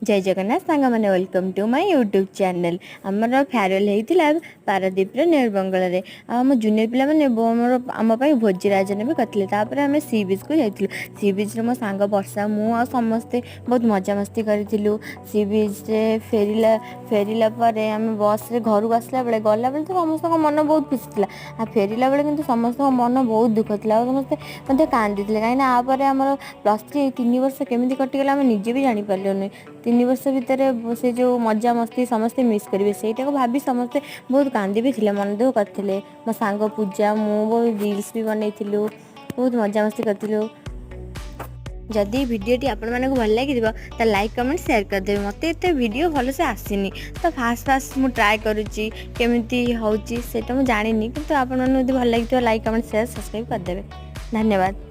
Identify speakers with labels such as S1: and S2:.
S1: जय जगन्नाथ सांग मैंने welcome to my YouTube channel. आमर फेयरवेल होता पारादीप नेरबंगल आम जूनियर पिला मैंने आम भोजी आयोजन भी करते आम सी बीच को जाइलु। सी बीच मो सांग वर्षा मु आ समस्ते बहुत मजामस्ती करूँ। सी बीच फेरला फेरला आम बस रे घर को आसला बेले गला बेले तो समस्त मन बहुत खुशी था। फेरला बेले कि समस्त मन बहुत दुख था। समस्ते मतलब कांदी कहीं आपर आम प्लस 3 3 वर्ष केमी कटिगला आम निजे भी जापारूनी। 3 वर्ष भितर से जो मजा मस्ती समस्ते मिस करेंगे सहीटा को भाभी समस्ते बहुत कांदी भी थे मन दुख करते। मो सांग पूजा मु रील्स भी बनई बहुत मजा मस्ती करूँ। जदि भिडटी आपण मानक भल लगी तो लाइक कमेंट शेयर करदे। मत ये वीडियो भल से आसीनी तो फास्ट फास्ट मु ट्राए करुच्ची केमी हूँ से जानी कि आपण भल लगी लाइक कमेंट शेयर सब्सक्राइब करदे। धन्यवाद।